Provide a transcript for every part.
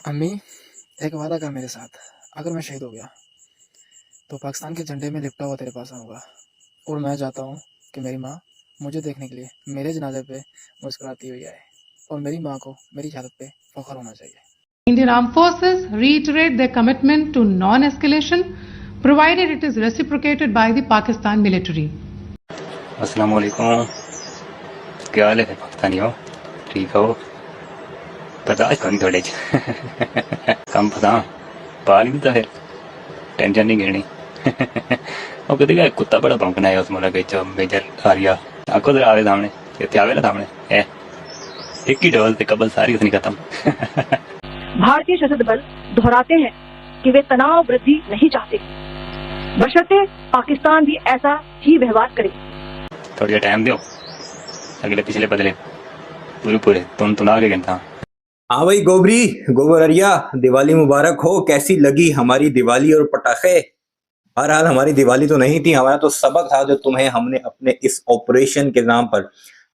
अम्मी, एक वादा कर मेरे साथ। अगर मैं शहीद हो गया तो पाकिस्तान के झंडे में लिपटा हुआ तेरे पास आऊँगा। और मैं चाहता हूँ कि मेरी माँ मुझे देखने के लिए मेरे जनाजे पे मुस्कुराती हुई आए और मेरी माँ को मेरी शहादत पे फख्र होना चाहिए। Indian Armed Forces reiterate their commitment to non-escalation, provided it is reciprocated by the Pakistan military. अस्सलाम वालेकुम। क्या हाल है पाकिस्तानी हो? ठीक हो? बर्दाश्त करनी थोड़े कम फसा पा नहीं तो फिर टेंशन नहीं घेनी और कभी का कुत्ता बड़ा भौंकना है उस मुल्क के मेजर आरिया आंखों से आवे सामने इतने आवे ना सामने है एक ही डोल से कबल सारी उसने खत्म। भारतीय सशस्त्र बल दोहराते हैं कि वे तनाव वृद्धि नहीं चाहते, बशर्ते पाकिस्तान भी ऐसा ही व्यवहार करे। थोड़ा टाइम दो, अगले पिछले बदले पूरे पूरे तुम आगे गिनता। हाँ भाई गोबररिया दिवाली मुबारक हो। कैसी लगी हमारी दिवाली और पटाखे? बहरहाल हमारी दिवाली तो नहीं थी, हमारा तो सबक था जो तुम्हें हमने अपने इस ऑपरेशन के नाम पर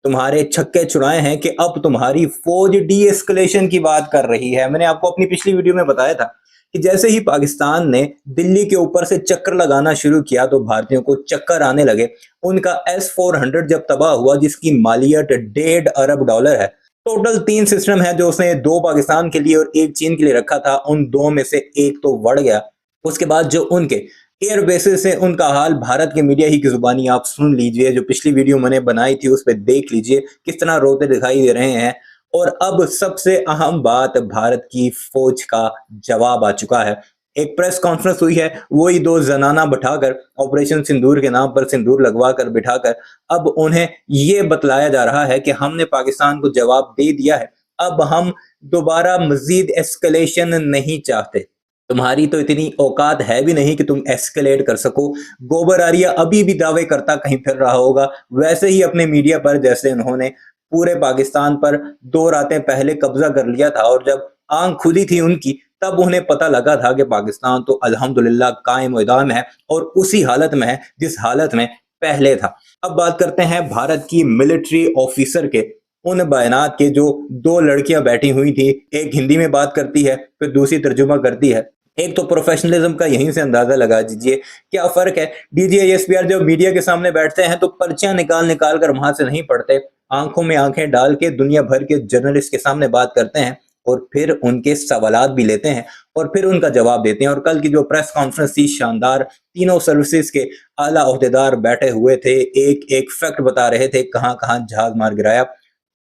तुम्हारे छक्के छुड़ाए हैं कि अब तुम्हारी फौज डी एस्केलेशन की बात कर रही है। मैंने आपको अपनी पिछली वीडियो में बताया था कि जैसे ही पाकिस्तान ने दिल्ली के ऊपर से चक्कर लगाना शुरू किया तो भारतीयों को चक्कर आने लगे। उनका S-400 जब तबाह हुआ, जिसकी मालियत $1.5 अरब है, टोटल 3 सिस्टम है जो उसने 2 पाकिस्तान के लिए और 1 चीन के लिए रखा था, उन 2 में से एक तो बढ़ गया। उसके बाद जो उनके एयर बेसिस से उनका हाल भारत के मीडिया ही की जुबानी आप सुन लीजिए, जो पिछली वीडियो मैंने बनाई थी उस पर देख लीजिए किस तरह रोते दिखाई दे रहे हैं। और अब सबसे अहम बात, भारत की फौज का जवाब आ चुका है। एक प्रेस कॉन्फ्रेंस हुई है, वही 2 जनाना बिठाकर ऑपरेशन सिंदूर के नाम पर सिंदूर लगवा कर बिठाकर अब उन्हें ये बतलाया जा रहा है कि हमने पाकिस्तान को जवाब दे दिया है, अब हम दोबारा मजीद एस्केलेशन नहीं चाहते। तुम्हारी तो इतनी औकात है भी नहीं कि तुम एस्केलेट कर सको। गोबर आरिया अभी भी दावे करता कहीं फिर रहा होगा, वैसे ही अपने मीडिया पर जैसे उन्होंने पूरे पाकिस्तान पर 2 रातें पहले कब्जा कर लिया था और जब आंख खुली थी उनकी तब उन्हें पता लगा था कि पाकिस्तान तो अल्हम्दुलिल्लाह कायम मैदान है और उसी हालत में है जिस हालत में पहले था। अब बात करते हैं भारत की मिलिट्री ऑफिसर के उन बयानात के, जो 2 लड़कियां बैठी हुई थी, एक हिंदी में बात करती है फिर दूसरी तर्जुमा करती है। एक तो प्रोफेशनलिज्म का यहीं से अंदाजा लगा दीजिए क्या फर्क है। DGISPR जब मीडिया के सामने बैठते हैं तो पर्चियां निकाल निकाल कर वहां से नहीं पढ़ते, आंखों में आंखें डाल के दुनिया भर के जर्नलिस्ट के सामने बात करते हैं और फिर उनके सवालात भी लेते हैं और फिर उनका जवाब देते हैं। और कल की जो प्रेस कॉन्फ्रेंस थी शानदार, तीनों सर्विसेज के आला ओहदेदार बैठे हुए थे, एक एक फैक्ट बता रहे थे कहां कहां जहाज मार गिराया।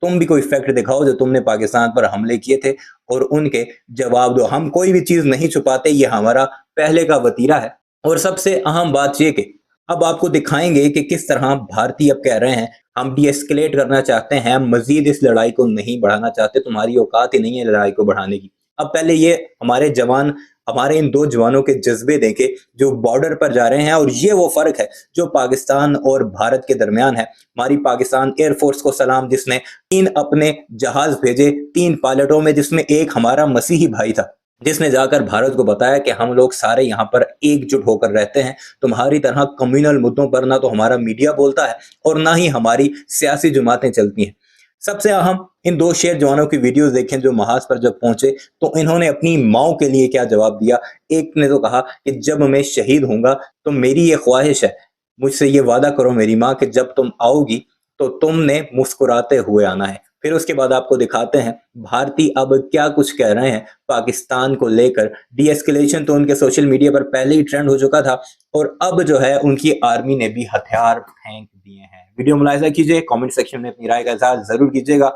तुम भी कोई फैक्ट दिखाओ जो तुमने पाकिस्तान पर हमले किए थे और उनके जवाब दो। हम कोई भी चीज नहीं छुपाते, ये हमारा पहले का वतीरा है। और सबसे अहम बात ये कि अब आपको दिखाएंगे कि किस तरह भारतीय अब कह रहे हैं हम डी एस्केलेट करना चाहते हैं, मजीद इस लड़ाई को नहीं बढ़ाना चाहते, तुम्हारी औकात ही नहीं है लड़ाई को बढ़ाने की। अब पहले ये हमारे जवान, हमारे इन 2 जवानों के जज्बे देखे जो बॉर्डर पर जा रहे हैं, और ये वो फर्क है जो पाकिस्तान और भारत के दरमियान है। हमारी पाकिस्तान एयरफोर्स को सलाम, जिसने 3 अपने जहाज भेजे 3 पायलटों में, जिसमें एक हमारा मसीही भाई था जिसने जाकर भारत को बताया कि हम लोग सारे यहाँ पर एकजुट होकर रहते हैं। तुम्हारी तरह कम्युनल मुद्दों पर ना तो हमारा मीडिया बोलता है और ना ही हमारी सियासी जमातें चलती हैं। सबसे अहम इन 2 शेर जवानों की वीडियोस देखें जो महाज पर जब पहुंचे तो इन्होंने अपनी माओ के लिए क्या जवाब दिया। एक ने तो कहा कि जब मैं शहीद होऊंगा तो मेरी ये ख्वाहिश है, मुझसे ये वादा करो मेरी माँ कि जब तुम आओगी तो तुमने मुस्कुराते हुए आना है। फिर उसके बाद आपको दिखाते हैं भारतीय अब क्या कुछ कह रहे हैं पाकिस्तान को लेकर। डी एस्केलेशन तो उनके सोशल मीडिया पर पहले ही ट्रेंड हो चुका था और अब जो है उनकी आर्मी ने भी हथियार फेंक दिए हैं। वीडियो मुलाहिजा कीजिए, कमेंट सेक्शन में अपनी राय का इज़हार जरूर कीजिएगा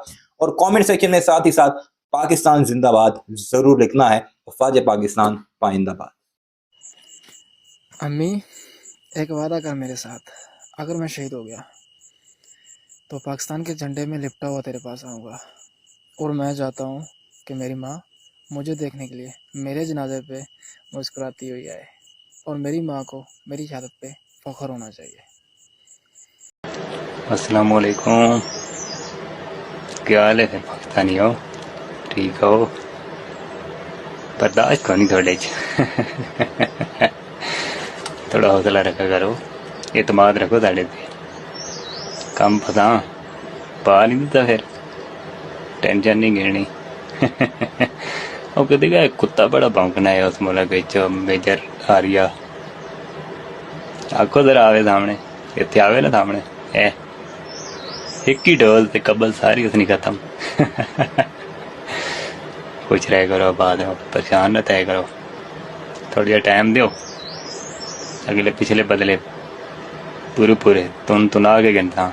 और कमेंट सेक्शन में साथ ही साथ पाकिस्तान जिंदाबाद जरूर लिखना है। फ़ौज पाकिस्तान पाइंदाबाद। अम्मी, एक वादा कर मेरे साथ। अगर मैं शहीद हो गया तो पाकिस्तान के झंडे में लिपटा हुआ तेरे पास आऊँगा और मैं चाहता हूँ कि मेरी माँ मुझे देखने के लिए मेरे जनाजे पे मुस्कुराती हुई आए और मेरी माँ को मेरी शहादत पे फख्र होना चाहिए। अस्सलाम वालेकुम। क्या हाल है पाकिस्तानी हो? ठीक हो? बर्दाश्त करनी थोड़े थोड़ा हौसला रखा करो, एतमाद रखो साढ़े पे कम फसा पा नहीं तो फिर टेंशन नहीं घेनी ਉਹ ਕਹੇਗਾ ਕੁੱਤਾ ਬੜਾ ਭੌਂਕਣਾ ਹੈ ਉਸ ਮੁਲਕ ਵਿੱਚ ਮੇਜਰ ਆਰੀਆ ਆਖੋ ਜ਼ਰਾ ਆਵੇ ਸਾਹਮਣੇ ਇੱਥੇ ਆਵੇ ਨਾ ਸਾਹਮਣੇ ਇੱਕ ਹੀ ਢੋਲ ਤੇ ਕਬਲ ਸਾਰੀ ਉਸਨੀ खत्म कुछ रह करो बाद में परेशान न तय करो थोड़ा टाइम दो अगले पिछले बदले पूरे तुन आगे गिनता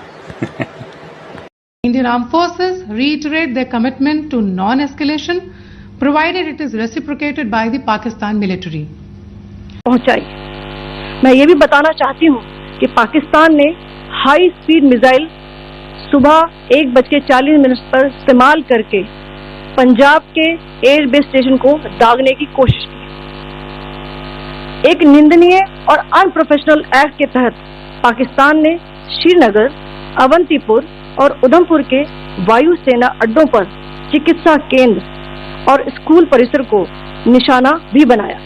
Indian Armed Forces reiterate their commitment to non-escalation, provided it is reciprocated by the Pakistan military. पहुंचाई। मैं ये भी बताना चाहती हूँ कि पाकिस्तान ने हाई स्पीड मिसाइल सुबह 1:40 पर इस्तेमाल करके पंजाब के एयरबेस स्टेशन को दागने की कोशिश की। एक निंदनीय और अनप्रोफेशनल एक्ट के तहत पाकिस्तान ने श्रीनगर, अवंतीपुर और उधमपुर के वायु सेना अड्डों पर चिकित्सा केंद्र और स्कूल परिसर को निशाना भी बनाया,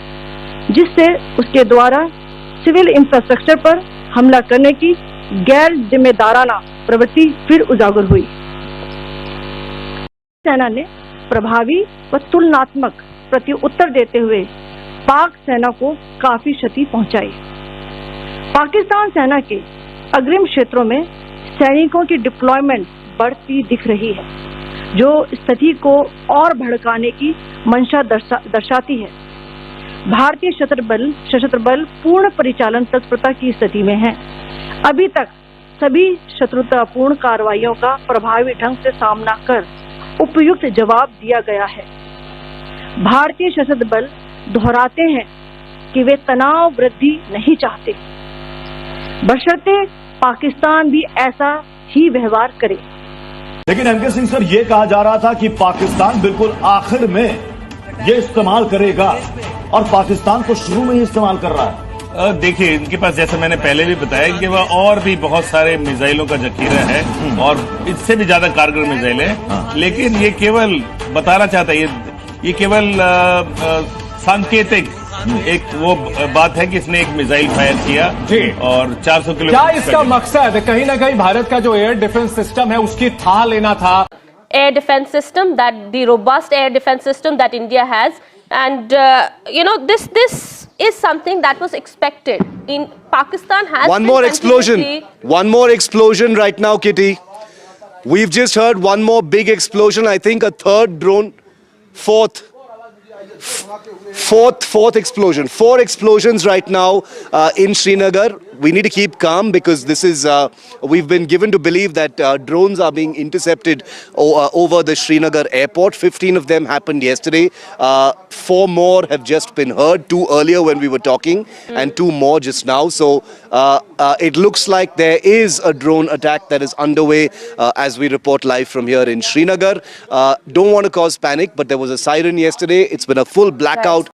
जिससे उसके द्वारा सिविल इंफ्रास्ट्रक्चर पर हमला करने की गैर जिम्मेदाराना प्रवृत्ति फिर उजागर हुई। सेना ने प्रभावी व तुलनात्मक प्रत्युत्तर देते हुए पाक सेना को काफी क्षति पहुंचाई। पाकिस्तान सेना के अग्रिम क्षेत्रों में सैनिकों की डिप्लॉयमेंट बढ़ती दिख रही है, जो स्थिति को और भड़काने की मंशा दर्शाती है। भारतीय सशस्त्र बल पूर्ण परिचालन तत्परता की स्थिति में है। अभी तक सभी शत्रुतापूर्ण कार्रवाइयों का प्रभावी ढंग से सामना कर उपयुक्त जवाब दिया गया है। भारतीय सशस्त्र बल दोहराते हैं कि वे तनाव वृद्धि नहीं चाहते, बशर्ते पाकिस्तान भी ऐसा ही व्यवहार करे। लेकिन एमके सिंह सर, ये कहा जा रहा था कि पाकिस्तान बिल्कुल आखिर में ये इस्तेमाल करेगा और पाकिस्तान तो शुरू में ही इस्तेमाल कर रहा है। देखिए, इनके पास जैसे मैंने पहले भी बताया कि वह और भी बहुत सारे मिसाइलों का जखीरा है और इससे भी ज्यादा कारगर मिसाइल है, लेकिन ये केवल बताना चाहता है, ये केवल सांकेतिक एक वो बात है कि इसने एक मिसाइल फायर किया और 400 किलोमीटर। क्या इसका मकसद कहीं ना कहीं भारत का जो एयर डिफेंस सिस्टम है उसकी थाह लेना था? Air defense system, that the robust air defense system that India has, and this is something that was expected. In Pakistan has one more explosion right now, Kitty. We've just heard one more big explosion. I think a third drone, fourth explosion. 4 explosions right now in Srinagar. We need to keep calm because this is, we've been given to believe that drones are being intercepted over the Srinagar airport. 15 of them happened yesterday. 4 more have just been heard, 2 earlier when we were talking and 2 more just now. So it looks like there is a drone attack that is underway as we report live from here in Srinagar. Don't want to cause panic, but there was a siren yesterday. It's been a full blackout.